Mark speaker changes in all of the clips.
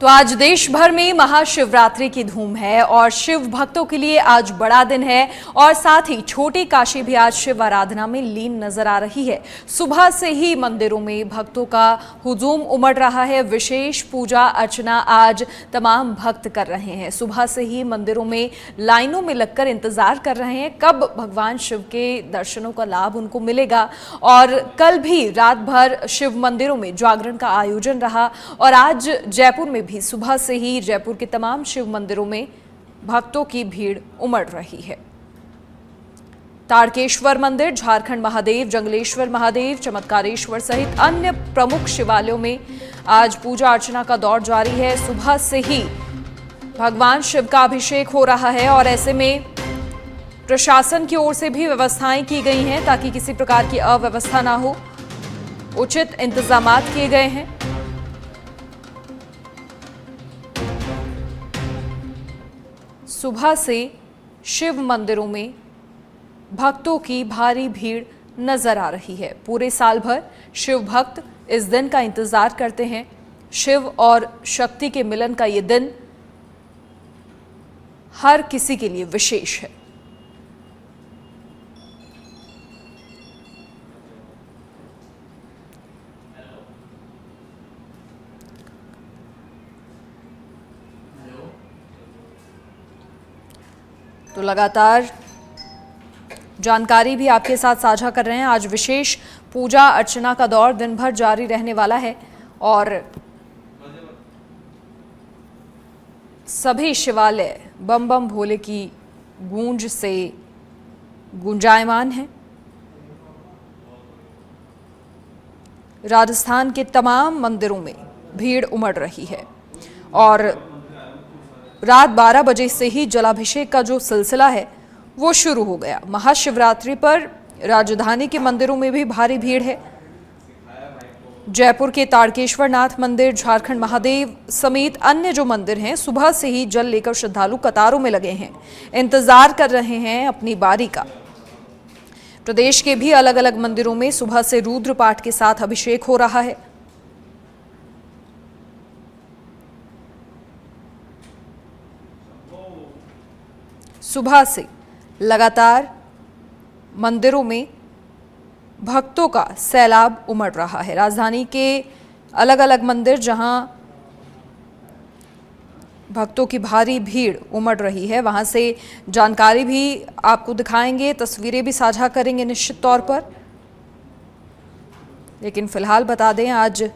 Speaker 1: तो आज देश भर में महाशिवरात्रि की धूम है और शिव भक्तों के लिए आज बड़ा दिन है और साथ ही छोटी काशी भी आज शिव आराधना में लीन नजर आ रही है। सुबह से ही मंदिरों में भक्तों का हुजूम उमड़ रहा है। विशेष पूजा अर्चना आज तमाम भक्त कर रहे हैं। सुबह से ही मंदिरों में लाइनों में लगकर इंतजार कर रहे हैं कब भगवान शिव के दर्शनों का लाभ उनको मिलेगा। और कल भी रात भर शिव मंदिरों में जागरण का आयोजन रहा और आज जयपुर में भी सुबह से ही जयपुर के तमाम शिव मंदिरों में भक्तों की भीड़ उमड़ रही है। तारकेश्वर मंदिर, झारखंड महादेव, जंगलेश्वर महादेव, चमत्कारेश्वर सहित अन्य प्रमुख शिवालयों में आज पूजा अर्चना का दौर जारी है। सुबह से ही भगवान शिव का अभिषेक हो रहा है और ऐसे में प्रशासन की ओर से भी व्यवस्थाएं की गई हैं ताकि किसी प्रकार की अव्यवस्था ना हो। उचित इंतजामात किए गए हैं। सुबह से शिव मंदिरों में भक्तों की भारी भीड़ नजर आ रही है। पूरे साल भर शिव भक्त इस दिन का इंतजार करते हैं। शिव और शक्ति के मिलन का ये दिन हर किसी के लिए विशेष है। तो लगातार जानकारी भी आपके साथ साझा कर रहे हैं। आज विशेष पूजा अर्चना का दौर दिन भर जारी रहने वाला है और सभी शिवालय बम बम भोले की गूंज से गुंजायमान हैं। राजस्थान के तमाम मंदिरों में भीड़ उमड़ रही है और रात 12 बजे से ही जलाभिषेक का जो सिलसिला है वो शुरू हो गया। महाशिवरात्रि पर राजधानी के मंदिरों में भी भारी भीड़ है। जयपुर के तारकेश्वर नाथ मंदिर, झारखंड महादेव समेत अन्य जो मंदिर हैं, सुबह से ही जल लेकर श्रद्धालु कतारों में लगे हैं, इंतजार कर रहे हैं अपनी बारी का। प्रदेश के भी अलग अलग मंदिरों में सुबह से रुद्र पाठ के साथ अभिषेक हो रहा है। सुबह से लगातार मंदिरों में भक्तों का सैलाब उमड़ रहा है। राजधानी के अलग अलग मंदिर जहां भक्तों की भारी भीड़ उमड़ रही है, वहां से जानकारी भी आपको दिखाएंगे, तस्वीरें भी साझा करेंगे निश्चित तौर पर। लेकिन फिलहाल बता दें, आज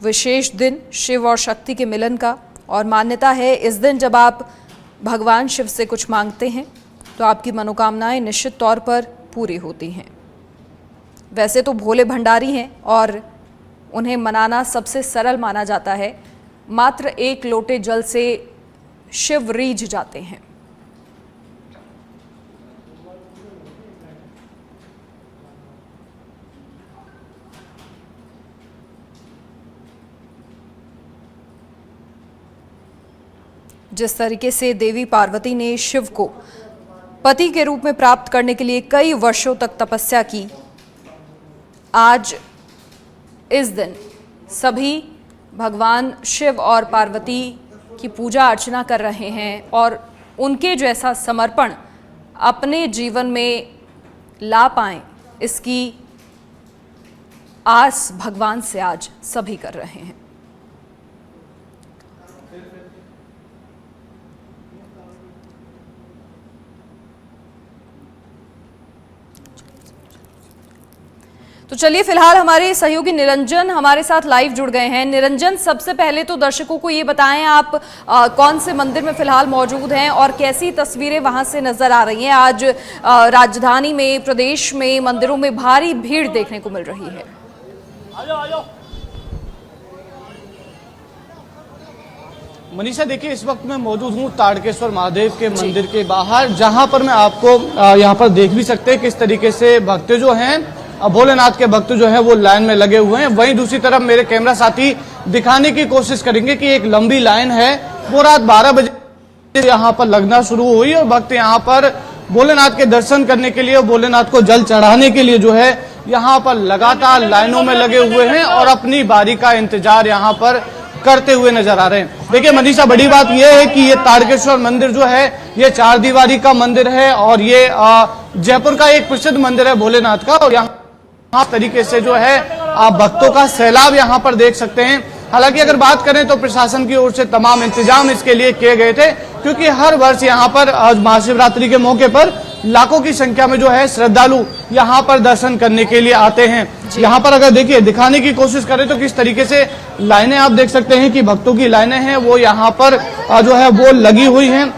Speaker 1: विशेष दिन शिव और शक्ति के मिलन का और मान्यता है इस दिन जब आप भगवान शिव से कुछ मांगते हैं तो आपकी मनोकामनाएं निश्चित तौर पर पूरी होती हैं। वैसे तो भोले भंडारी हैं और उन्हें मनाना सबसे सरल माना जाता है। मात्र एक लोटे जल से शिव रीझ जाते हैं। जिस तरीके से देवी पार्वती ने शिव को पति के रूप में प्राप्त करने के लिए कई वर्षों तक तपस्या की, आज इस दिन सभी भगवान शिव और पार्वती की पूजा अर्चना कर रहे हैं और उनके जैसा समर्पण अपने जीवन में ला पाएं, इसकी आस भगवान से आज सभी कर रहे हैं। तो चलिए फिलहाल हमारे सहयोगी निरंजन हमारे साथ लाइव जुड़ गए हैं। निरंजन, सबसे पहले तो दर्शकों को ये बताएं आप कौन से मंदिर में फिलहाल मौजूद हैं और कैसी तस्वीरें वहां से नजर आ रही हैं। आज राजधानी में, प्रदेश में मंदिरों में भारी भीड़ देखने को मिल रही है।
Speaker 2: मनीषा, देखिए इस वक्त मैं मौजूद हूँ तारकेश्वर महादेव के मंदिर के बाहर, जहां पर मैं आपको यहाँ पर देख भी सकते हैं किस तरीके से भक्त जो हैं, भोलेनाथ के भक्त जो हैं वो लाइन में लगे हुए हैं। वहीं दूसरी तरफ मेरे कैमरा साथी दिखाने की कोशिश करेंगे कि एक लंबी लाइन है, वो रात 12 बजे यहाँ पर लगना शुरू हुई और भक्त यहाँ पर भोलेनाथ के दर्शन करने के लिए, भोलेनाथ को जल चढ़ाने के लिए जो है यहाँ पर लगातार लाइनों में लगे हुए हैं और अपनी बारी का इंतजार यहाँ पर करते हुए नजर आ रहे हैं। देखिए मनीषा, बड़ी बात यह है कि ये तारकेश्वर मंदिर जो है ये 4 दीवारी का मंदिर है और ये जयपुर का एक प्रसिद्ध मंदिर है भोलेनाथ का। और यहाँ तरीके से जो है आप भक्तों का सैलाब यहाँ पर देख सकते हैं। हालांकि अगर बात करें तो प्रशासन की ओर से तमाम इंतजाम इसके लिए किए गए थे, क्योंकि हर वर्ष यहाँ पर महाशिवरात्रि के मौके पर लाखों की संख्या में जो है श्रद्धालु यहाँ पर दर्शन करने के लिए आते हैं। यहाँ पर अगर देखिए दिखाने की कोशिश करें तो किस तरीके से लाइनें आप देख सकते हैं कि भक्तों की लाइनें हैं वो यहाँ पर जो है वो लगी हुई हैं।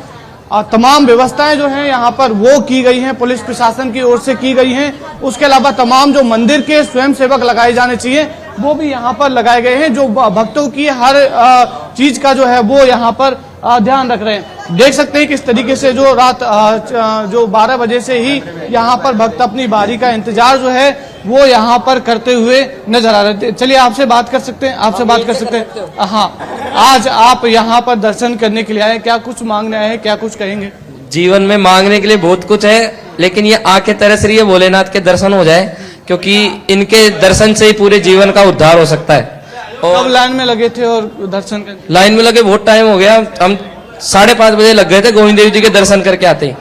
Speaker 2: तमाम व्यवस्थाएं जो हैं यहाँ पर वो की गई हैं, पुलिस प्रशासन की ओर से की गई हैं। उसके अलावा तमाम जो मंदिर के स्वयंसेवक लगाए जाने चाहिए वो भी यहाँ पर लगाए गए हैं, जो भक्तों की हर चीज का जो है वो यहाँ पर ध्यान रख रहे हैं। देख सकते हैं किस तरीके से जो रात जो 12 बजे से ही यहाँ पर भक्त अपनी बारी का इंतजार जो है वो यहाँ पर करते हुए नजर आ रहे थे। चलिए आपसे बात कर सकते हैं, हाँ, आज आप यहाँ पर दर्शन करने के लिए आए, क्या कुछ मांगने आए हैं, क्या कुछ कहेंगे?
Speaker 3: जीवन में मांगने के लिए बहुत कुछ है, लेकिन ये आंखें तरस रही है भोलेनाथ के दर्शन हो जाए, क्योंकि इनके दर्शन से ही पूरे जीवन का उद्धार हो सकता है।
Speaker 2: और कब लाइन में लगे थे और दर्शन करने?
Speaker 3: लाइन में लगे बहुत टाइम हो गया, हम 5:30 बजे लग गए थे गोविंद देव जी के दर्शन करके आते ही,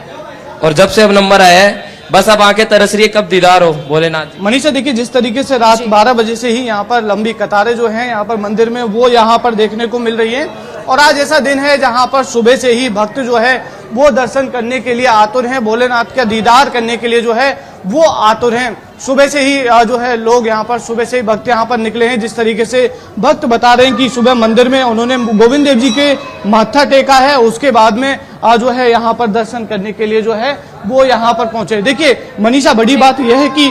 Speaker 3: और जब से अब नंबर आया है बस अब आंखें तरस रही है कब दीदार हो भोलेनाथ।
Speaker 2: मनीषा, देखिए जिस तरीके से रात 12 बजे से ही यहाँ पर लंबी कतारें जो हैं यहाँ पर मंदिर में वो यहाँ पर देखने को मिल रही है, और आज ऐसा दिन है जहाँ पर सुबह से ही भक्त जो है वो दर्शन करने के लिए आतुर हैं, भोलेनाथ का दीदार करने के लिए जो है वो आतुर हैं। सुबह से ही जो है लोग यहाँ पर सुबह से ही भक्त यहाँ पर निकले हैं। जिस तरीके से भक्त बता रहे हैं कि सुबह मंदिर में उन्होंने गोविंद देव जी के माथा टेका है, उसके बाद में जो है यहाँ पर दर्शन करने के लिए जो है वो यहाँ पर पहुंचे। देखिए मनीषा, बड़ी बात यह है कि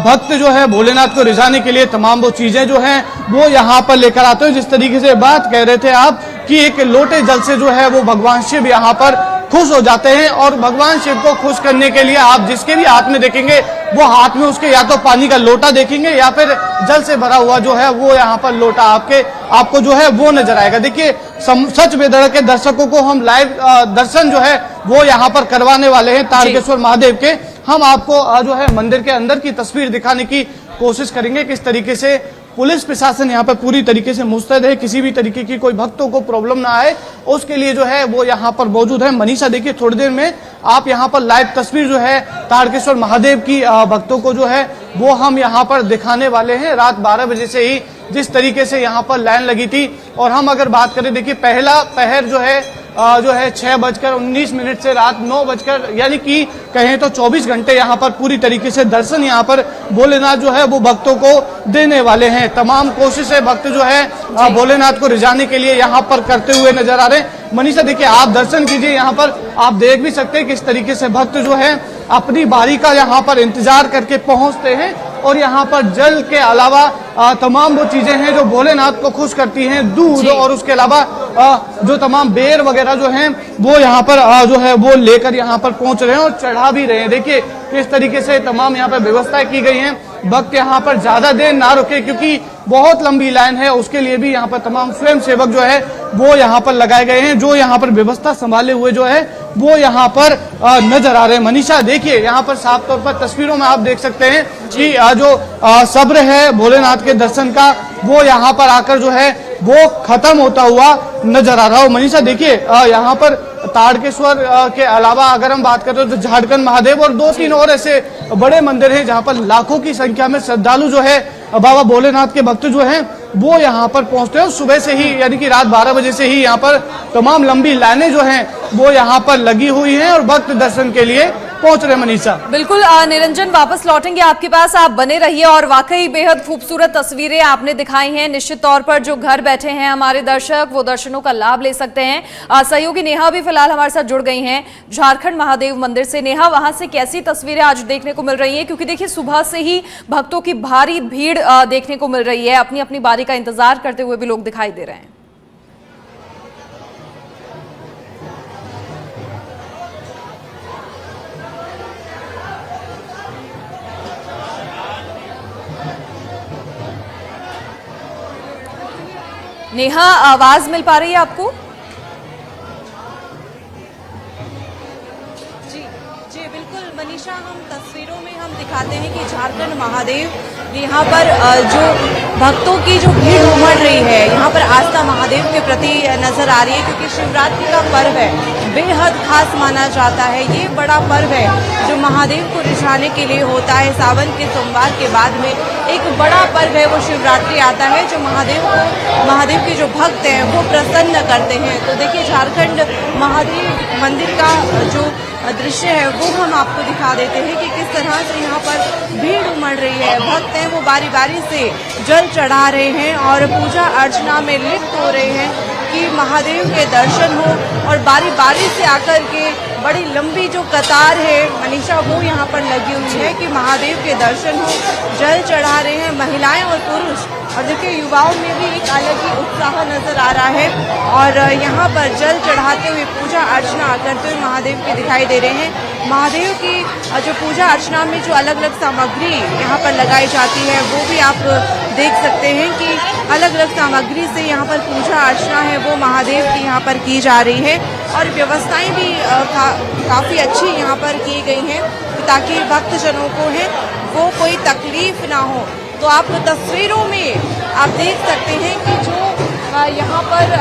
Speaker 2: भक्त जो है भोलेनाथ को रिझाने के लिए तमाम वो चीजें जो हैं वो यहाँ पर लेकर आते हैं। जिस तरीके से बात कह रहे थे आप कि एक लोटे जल से जो है वो भगवान शिव यहाँ पर खुश हो जाते हैं, और भगवान शिव को खुश करने के लिए आप जिसके भी हाथ में देखेंगे वो हाथ में उसके या तो पानी का लोटा देखेंगे या फिर जल से भरा हुआ जो है वो यहाँ पर लोटा आपको जो है वो नजर आएगा। देखिए सच बेधड़क के दर्शकों को हम लाइव दर्शन जो है वो यहाँ पर करवाने वाले हैं तारकेश्वर महादेव के। हम आपको जो है मंदिर के अंदर की तस्वीर दिखाने की कोशिश करेंगे, किस तरीके से पुलिस प्रशासन यहाँ पर पूरी तरीके से मुस्तैद है, किसी भी तरीके की कोई भक्तों को प्रॉब्लम ना आए उसके लिए जो है वो यहाँ पर मौजूद है। मनीषा, देखिए थोड़ी देर में आप यहाँ पर लाइव तस्वीर जो है तारकेश्वर महादेव की भक्तों को जो है वो हम यहाँ पर दिखाने वाले हैं। रात 12 बजे से ही जिस तरीके से यहाँ पर लाइन लगी थी, और हम अगर बात करें देखिए पहला पहर जो है 6:19 से रात 9 यानी कि कहें तो 24 घंटे यहाँ पर पूरी तरीके से दर्शन यहाँ पर भोलेनाथ जो है वो भक्तों को देने वाले हैं। तमाम कोशिशें भक्त जो है भोलेनाथ को रिझाने के लिए यहाँ पर करते हुए नजर आ रहे हैं। मनीषा, देखिए आप दर्शन कीजिए, यहाँ पर आप देख भी सकते हैं किस तरीके से भक्त जो है अपनी बारी का यहाँ पर इंतजार करके पहुंचते हैं, और यहाँ पर जल के अलावा तमाम वो चीजें हैं जो भोलेनाथ को खुश करती हैं, दूध और उसके अलावा जो तमाम बेर वगैरह जो हैं वो यहाँ पर जो है वो लेकर यहाँ पर पहुंच रहे हैं और चढ़ा भी रहे हैं। देखिए किस तरीके से तमाम यहाँ पर व्यवस्थाएं की गई हैं, भक्त यहाँ पर ज्यादा देर ना रुके क्योंकि बहुत लंबी लाइन है, उसके लिए भी यहाँ पर तमाम स्वयं सेवक जो है वो यहाँ पर लगाए गए हैं, जो यहाँ पर व्यवस्था संभाले हुए जो है वो यहाँ पर नजर आ रहे हैं। मनीषा, देखिए यहाँ पर साफ तौर पर तस्वीरों में आप देख सकते हैं कि जो सब्र है भोलेनाथ के दर्शन का वो यहाँ पर आकर जो है वो खत्म होता हुआ नजर आ रहा हो। मनीषा, देखिए यहाँ पर तारकेश्वर के अलावा अगर हम बात करें तो झारखंड महादेव और 2-3 और ऐसे बड़े मंदिर हैं जहाँ पर लाखों की संख्या में श्रद्धालु जो है बाबा भोलेनाथ के भक्त जो हैं वो यहाँ पर पहुंचते हैं। सुबह से ही यानी कि रात 12 बजे से ही यहाँ पर तमाम लंबी लाइनें जो हैं वो यहाँ पर लगी हुई हैं और भक्त दर्शन के लिए पहुंच रहे। मनीषा,
Speaker 1: बिल्कुल निरंजन, वापस लौटेंगे आपके पास, आप बने रहिए। और वाकई बेहद खूबसूरत तस्वीरें आपने दिखाई हैं। निश्चित तौर पर जो घर बैठे हैं हमारे दर्शक वो दर्शनों का लाभ ले सकते हैं। सहयोगी नेहा भी फिलहाल हमारे साथ जुड़ गई हैं झारखंड महादेव मंदिर से। नेहा, वहां से कैसी तस्वीरें आज देखने को मिल रही है? क्योंकि देखिए सुबह से ही भक्तों की भारी भीड़ देखने को मिल रही है, अपनी अपनी बारी का इंतजार करते हुए भी लोग दिखाई दे रहे हैं। नेहा, आवाज मिल पा रही है आपको?
Speaker 4: जी जी बिल्कुल मनीषा। हमेशा हम तस्वीरों में हम दिखाते हैं कि झारखंड महादेव यहाँ पर जो भक्तों की जो भीड़ उमड़ रही है, यहाँ पर आस्था महादेव के प्रति नजर आ रही है, क्योंकि शिवरात्रि का पर्व है, बेहद खास माना जाता है। ये बड़ा पर्व है जो महादेव को रिझाने के लिए होता है। सावन के सोमवार के बाद में एक बड़ा पर्व है, वो शिवरात्रि आता है, जो महादेव के जो भक्त हैं वो प्रसन्न करते हैं। तो देखिए, झारखंड महादेव मंदिर का जो दृश्य है वो हम आपको दिखा देते हैं कि किस तरह से यहाँ पर भीड़ उमड़ रही है। भक्त हैं वो बारी बारी से जल चढ़ा रहे हैं और पूजा अर्चना में लिप्त हो रहे हैं कि महादेव के दर्शन हो, और बारी बारी से आकर के बड़ी लंबी जो कतार है मनीषा, वो यहाँ पर लगी हुई है कि महादेव के दर्शन हो। जल चढ़ा रहे हैं महिलाएं और पुरुष, और देखिए युवाओं में भी एक अलग ही उत्साह नजर आ रहा है, और यहाँ पर जल चढ़ाते हुए पूजा अर्चना करते हुए महादेव के दिखाई दे रहे हैं। महादेव की जो पूजा अर्चना में जो अलग अलग सामग्री यहाँ पर लगाई जाती है वो भी आप देख सकते हैं कि अलग अलग सामग्री से यहाँ पर पूजा अर्चना है वो महादेव की यहाँ पर की जा रही है, और व्यवस्थाएं भी काफ़ी अच्छी यहाँ पर की गई हैं ताकि भक्तजनों को है वो कोई तकलीफ ना हो। तो आप तस्वीरों में आप देख सकते हैं कि जो यहाँ पर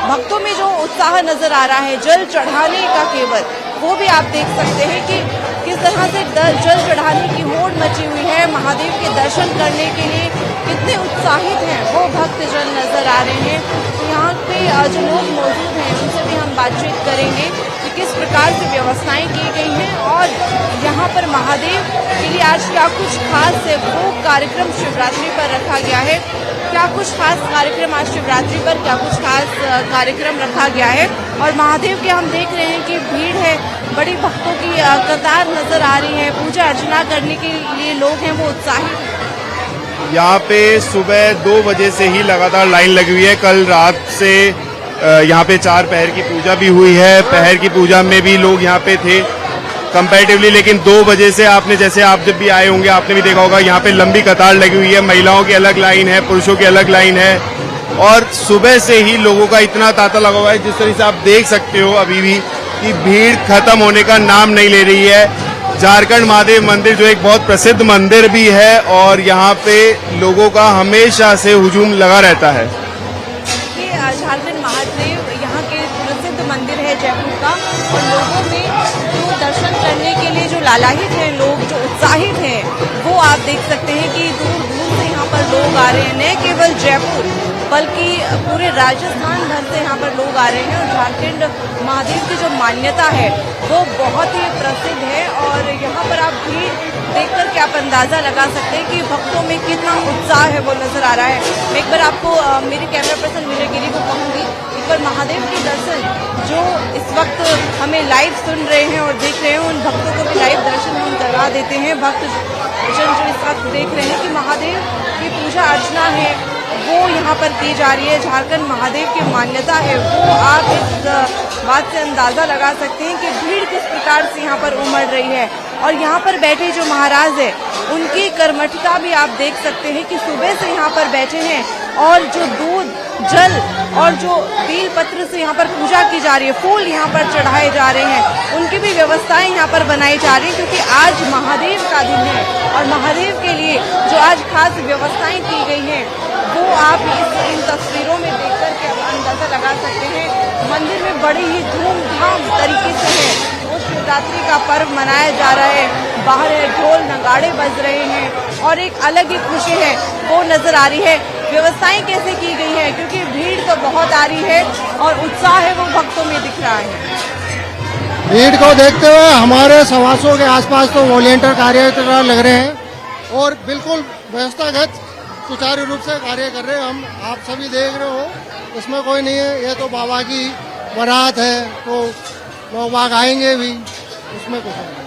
Speaker 4: भक्तों में जो उत्साह नजर आ रहा है जल चढ़ाने का, केवल वो भी आप देख सकते हैं कि किस तरह से जल चढ़ाने की होड़ मची हुई है। महादेव के दर्शन करने के लिए कितने उत्साहित हैं वो भक्तजन नजर आ रहे हैं। तो यहाँ पे जो लोग मौजूद हैं उनसे भी हम बातचीत करेंगे कि किस प्रकार से व्यवस्थाएं की गई हैं, और यहाँ पर महादेव के लिए आज क्या कुछ खास है वो कार्यक्रम शिवरात्रि पर रखा गया है। क्या कुछ खास कार्यक्रम आज शिवरात्रि पर क्या कुछ खास कार्यक्रम रखा गया है, और महादेव के हम देख रहे हैं कि भीड़ है, बड़ी भक्तों की कतार नजर आ रही है। पूजा अर्चना करने के लिए लोग हैं वो उत्साहित।
Speaker 5: यहाँ पे सुबह 2 बजे से ही लगातार लाइन लगी हुई है। कल रात से यहाँ पे 4 पहर की पूजा भी हुई है। पहर की पूजा में भी लोग यहाँ पे थे कंपैरेटिवली, लेकिन 2 बजे से आपने, जैसे आप जब भी आए होंगे आपने भी देखा होगा, यहाँ पे लंबी कतार लगी हुई है। महिलाओं की अलग लाइन है, पुरुषों की अलग लाइन है, और सुबह से ही लोगों का इतना तांता लगा हुआ है, जिस तरह से आप देख सकते हो अभी भी कि भीड़ खत्म होने का नाम नहीं ले रही है। झारखंड महादेव मंदिर जो एक बहुत प्रसिद्ध मंदिर भी है, और यहाँ पे लोगों का हमेशा से हुजूम लगा रहता है।
Speaker 4: झारखंड महादेव यहाँ के प्रसिद्ध मंदिर है जयपुर का, और लोगों में जो दर्शन करने के लिए जो लालायित हैं लोग, जो उत्साहित हैं, वो आप देख सकते हैं कि दूर दूर से यहाँ पर लोग आ रहे हैं। न केवल जयपुर बल्कि पूरे राजस्थान भर से यहाँ पर लोग आ रहे हैं, और झारखंड महादेव की जो मान्यता है वो बहुत ही प्रसिद्ध है। और यहाँ पर आप भीड़ देख कर के आप अंदाज़ा लगा सकते हैं कि भक्तों में कितना उत्साह है वो नजर आ रहा है। मैं एक बार आपको मेरे कैमरा पर्सन विजय गिरी को कहूँगी, एक बार महादेव के दर्शन जो इस वक्त हमें लाइव सुन रहे हैं और देख रहे हैं, उन भक्तों को भी लाइव दर्शन हम करवा देते हैं। भक्तजन जो इस वक्त देख रहे हैं कि महादेव की पूजा अर्चना है वो यहाँ पर की जा रही है, झारखंड महादेव की मान्यता है वो आप इस बात से अंदाज़ा लगा सकते हैं कि भीड़ किस प्रकार से यहाँ पर उमड़ रही है। और यहाँ पर बैठे जो महाराज है उनकी कर्मठता भी आप देख सकते हैं कि सुबह से यहाँ पर बैठे हैं, और जो दूध जल और जो बेल पत्र से यहाँ पर पूजा की जा रही है, फूल यहाँ पर चढ़ाए जा रहे हैं, उनकी भी व्यवस्थाएं यहाँ पर बनाई जा रही हैं, क्योंकि आज महादेव का दिन है, और महादेव के लिए जो आज खास व्यवस्थाएं की गई हैं वो आप इन तस्वीरों में देख कर के अंदाज़ा लगा सकते हैं। मंदिर में बड़ी ही धूमधाम तरीके से है वो शिवरात्रि का पर्व मनाया जा रहा है। बाहर है ढोल नगाड़े बज रहे हैं, और एक अलग ही खुशी है वो नजर आ रही है। व्यवस्थाएं कैसे की गई है, क्योंकि भीड़ तो बहुत आ रही है और उत्साह है वो भक्तों में दिख रहा है।
Speaker 6: भीड़ को देखते हुए हमारे सवासों के आसपास तो वॉलेंटियर कार्य लग रहे हैं, और बिल्कुल व्यवस्थागत सुचारू रूप से कार्य कर रहे हैं। हम आप सभी देख रहे हो, इसमें कोई नहीं है। ये तो बाबा की बारात है तो लोग बाग आएंगे भी, उसमें कुछ नहीं।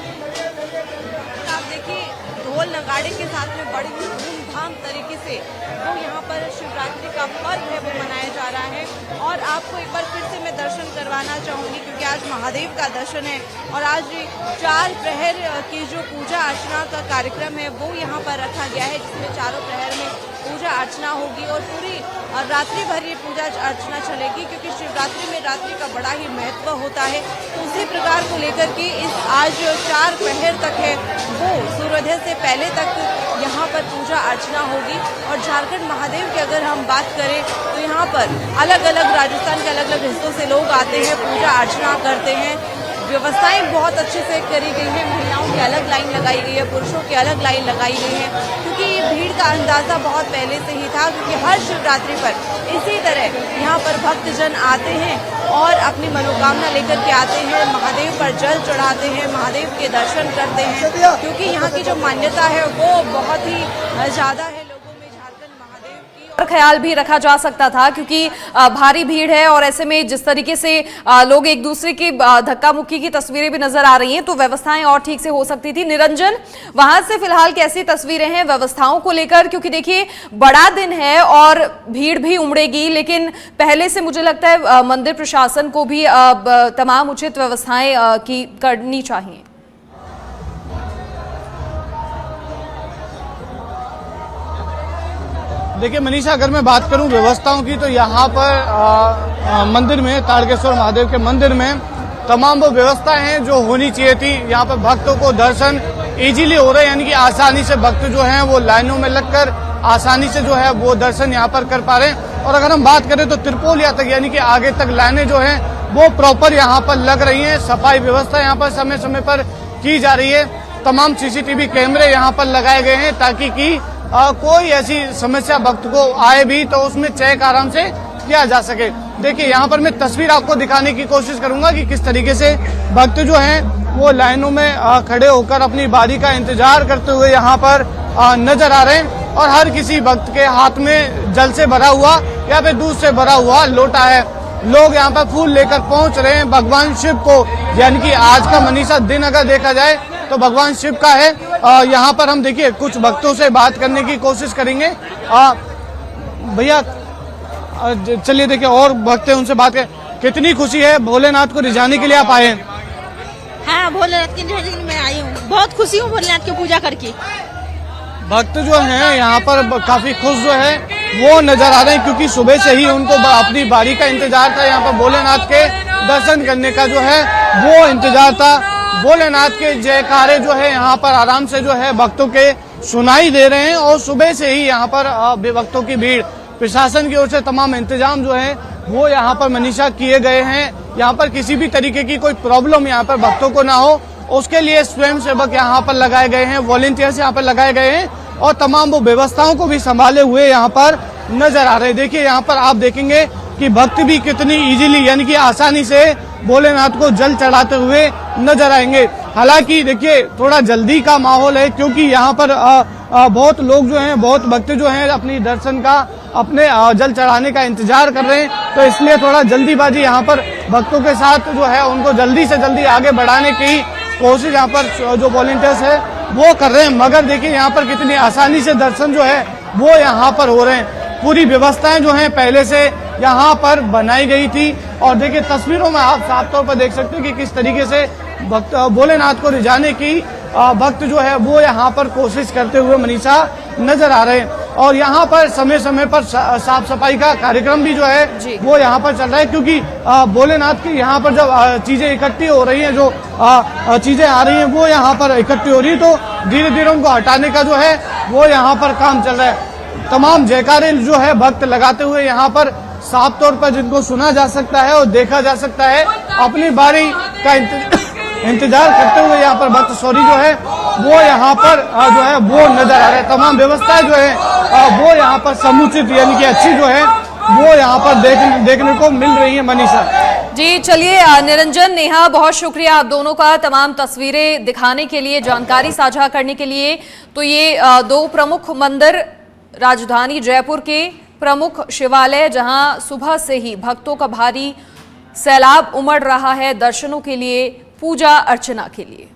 Speaker 4: आप देखिए ढोल नगाड़े के साथ में बड़ी धूमधाम तरीके से वो यहाँ पर शिवरात्रि का पर्व है वो मनाया जा रहा है। और आपको एक बार फिर से मैं दर्शन करवाना चाहूँगी, क्योंकि आज महादेव का दर्शन है, और आज 4 प्रहर की जो पूजा अर्चना का कार्यक्रम है वो यहाँ पर रखा गया है, जिसमें चारों प्रहर में पूजा अर्चना होगी और पूरी रात्रि भर ये पूजा अर्चना चलेगी, क्योंकि शिवरात्रि में रात्रि का बड़ा ही महत्व होता है। तो उसी प्रकार को लेकर के इस आज 4 पहर तक है वो सूर्योदय से पहले तक यहाँ पर पूजा अर्चना होगी। और झारखंड महादेव की अगर हम बात करें तो यहाँ पर अलग अलग राजस्थान के अलग अलग हिस्सों से लोग आते हैं, पूजा अर्चना करते हैं। व्यवस्थाएं बहुत अच्छे से करी गई हैं, महिलाओं की अलग लाइन लगाई गई है, पुरुषों की अलग लाइन लगाई गई है, क्योंकि ये भीड़ का अंदाज़ा बहुत पहले से ही था, क्योंकि हर शिवरात्रि पर इसी तरह यहाँ पर भक्तजन आते हैं और अपनी मनोकामना लेकर के आते हैं, महादेव पर जल चढ़ाते हैं, महादेव के दर्शन करते हैं, क्योंकि यहाँ की जो मान्यता है वो बहुत ही ज़्यादा है लोगों में झारखंड महादेव की।
Speaker 1: और ख्याल भी रखा जा सकता था, क्योंकि भारी भीड़ है और ऐसे में जिस तरीके से लोग एक दूसरे की धक्का मुक्की की तस्वीरें भी नजर आ रही हैं, तो व्यवस्थाएं और ठीक से हो सकती थी। निरंजन, वहां से फिलहाल कैसी तस्वीरें हैं व्यवस्थाओं को लेकर? क्योंकि देखिए बड़ा दिन है और भीड़ भी उमड़ेगी, लेकिन पहले से मुझे लगता है मंदिर प्रशासन को भी तमाम उचित व्यवस्थाएं की करनी चाहिए।
Speaker 2: देखिए मनीषा, अगर मैं बात करूं व्यवस्थाओं की, तो यहाँ पर मंदिर में, ताड़केश्वर महादेव के मंदिर में तमाम वो व्यवस्थाएं हैं जो होनी चाहिए थी। यहाँ पर भक्तों को दर्शन इजीली हो रहे हैं, यानी कि आसानी से भक्त जो हैं वो लाइनों में लगकर आसानी से जो है वो दर्शन यहाँ पर कर पा रहे हैं। और अगर हम बात करें तो त्रिपोलिया तक, यानी कि आगे तक लाइनें जो हैं वो प्रॉपर यहाँ पर लग रही हैं। सफाई व्यवस्था यहाँ पर समय समय पर की जा रही है। तमाम सीसीटीवी कैमरे यहाँ पर लगाए गए हैं ताकि कि कोई ऐसी समस्या भक्त को आए भी तो उसमें चेक आराम से किया जा सके। देखिए यहाँ पर मैं तस्वीर आपको दिखाने की कोशिश करूंगा कि किस तरीके से भक्त जो हैं वो लाइनों में खड़े होकर अपनी बारी का इंतजार करते हुए यहाँ पर नजर आ रहे हैं। और हर किसी भक्त के हाथ में जल से भरा हुआ या फिर दूध से भरा हुआ लोटा है। लोग यहाँ पर फूल लेकर पहुंच रहे हैं भगवान शिव को, यानी कि आज का मनीषा दिन अगर देखा जाए तो भगवान शिव का है। यहाँ पर हम देखिए कुछ भक्तों से बात करने की कोशिश करेंगे। भैया चलिए देखिए और भक्त हैं, उनसे बात करें। कितनी खुशी है भोलेनाथ को रिझाने के लिए आप आए हैं?
Speaker 7: हाँ, भोलेनाथ की रिझाने में आई हूँ, बहुत खुशी हूँ भोलेनाथ की पूजा करके।
Speaker 2: भक्त जो हैं यहाँ पर काफी खुश जो है वो नजर आ रहे हैं, क्योंकि सुबह से ही उनको अपनी बारी का इंतजार था। यहाँ पर भोलेनाथ के दर्शन करने का जो है वो इंतजार था। भोलेनाथ के जयकारे जो है यहाँ पर आराम से जो है भक्तों के सुनाई दे रहे हैं। और सुबह से ही यहाँ पर भक्तों की भीड़, प्रशासन की ओर से तमाम इंतजाम जो है वो यहाँ पर मनीषा किए गए हैं। यहाँ पर किसी भी तरीके की कोई प्रॉब्लम यहाँ पर भक्तों को ना हो, उसके लिए स्वयं सेवक यहाँ पर लगाए गए हैं, वॉलेंटियर्स यहाँ पर लगाए गए हैं और तमाम वो व्यवस्थाओं को भी संभाले हुए यहाँ पर नजर आ रहे हैं। देखिए यहाँ पर आप देखेंगे कि भक्त भी कितनी इजीली, यानी कि आसानी से भोलेनाथ को जल चढ़ाते हुए नजर आएंगे। हालांकि देखिए थोड़ा जल्दी का माहौल है, क्योंकि यहाँ पर बहुत लोग जो हैं, बहुत भक्त जो हैं अपनी दर्शन का, अपने जल चढ़ाने का इंतजार कर रहे हैं। तो इसलिए थोड़ा जल्दीबाजी यहाँ पर भक्तों के साथ जो है उनको जल्दी से जल्दी आगे बढ़ाने की कोशिश यहाँ पर जो वॉलंटियर्स है वो कर रहे हैं। मगर देखिए यहाँ पर कितनी आसानी से दर्शन जो है वो यहाँ पर हो रहे हैं। पूरी व्यवस्थाएं जो हैं पहले से यहाँ पर बनाई गई थी। और देखिए तस्वीरों में आप साफ तौर पर देख सकते हैं कि किस तरीके से भक्त भोलेनाथ को रिझाने की भक्त जो है वो यहाँ पर कोशिश करते हुए मनीषा नजर आ रहे हैं। और यहाँ पर समय समय पर साफ सफाई का कार्यक्रम भी जो है वो यहाँ पर चल रहा है, क्योंकि भोलेनाथ की यहाँ पर जब चीजें इकट्ठी हो रही हैं, जो चीजें आ रही हैं वो यहाँ पर इकट्ठी हो रही है, तो धीरे धीरे उनको हटाने का जो है वो यहाँ पर काम चल रहा है। तमाम जयकारे जो है भक्त लगाते हुए यहाँ पर साफ तौर पर जिनको सुना जा सकता है और देखा जा सकता है, अपनी बारी का इंतजार करते हुए यहाँ पर भक्त सॉरी जो है वो यहाँ पर जो है वो नजर आ रहा है। तमाम व्यवस्थाएं जो है वो यहाँ पर समुचित, यानी कि अच्छी जो है वो यहाँ पर देखने को मिल रही है। मनीषा
Speaker 1: जी चलिए, निरंजन, नेहा, बहुत शुक्रिया आप दोनों का तमाम तस्वीरें दिखाने के लिए, जानकारी साझा करने के लिए। तो ये दो प्रमुख मंदिर, राजधानी जयपुर के प्रमुख शिवालय, जहां सुबह से ही भक्तों का भारी सैलाब उमड़ रहा है दर्शनों के लिए, पूजा अर्चना के लिए।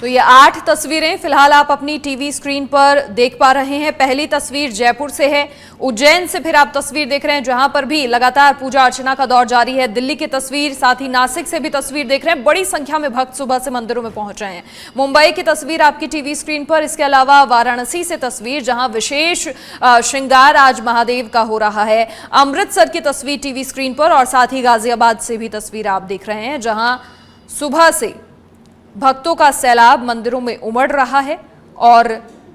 Speaker 1: तो ये 8 तस्वीरें फिलहाल आप अपनी टीवी स्क्रीन पर देख पा रहे हैं। पहली तस्वीर जयपुर से है, उज्जैन से फिर आप तस्वीर देख रहे हैं जहां पर भी लगातार पूजा अर्चना का दौर जारी है। दिल्ली की तस्वीर, साथ ही नासिक से भी तस्वीर देख रहे हैं। बड़ी संख्या में भक्त सुबह से मंदिरों में पहुंच रहे हैं। मुंबई की तस्वीर आपकी टीवी स्क्रीन पर, इसके अलावा वाराणसी से तस्वीर जहां विशेष श्रृंगार आज महादेव का हो रहा है। अमृतसर की तस्वीर टीवी स्क्रीन पर और साथ ही गाजियाबाद से भी तस्वीर आप देख रहे हैं जहां सुबह से भक्तों का सैलाब मंदिरों में उमड़ रहा है और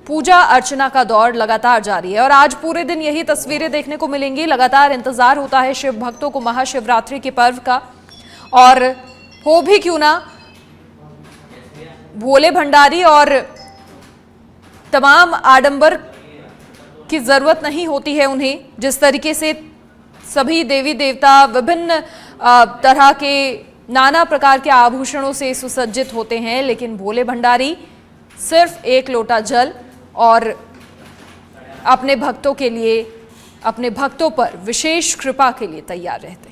Speaker 1: पूजा अर्चना का दौर लगातार जारी है। और आज पूरे दिन यही तस्वीरें देखने को मिलेंगी। लगातार इंतजार होता है शिव भक्तों को महाशिवरात्रि के पर्व का, और हो भी क्यों ना भोले भंडारी और तमाम आडंबर की जरूरत नहीं होती है उन्हें। जिस तरीके से सभी देवी देवता विभिन्न तरह के नाना प्रकार के आभूषणों से सुसज्जित होते हैं, लेकिन भोले भंडारी सिर्फ एक लोटा जल और अपने भक्तों के लिए, अपने भक्तों पर विशेष कृपा के लिए तैयार रहते हैं।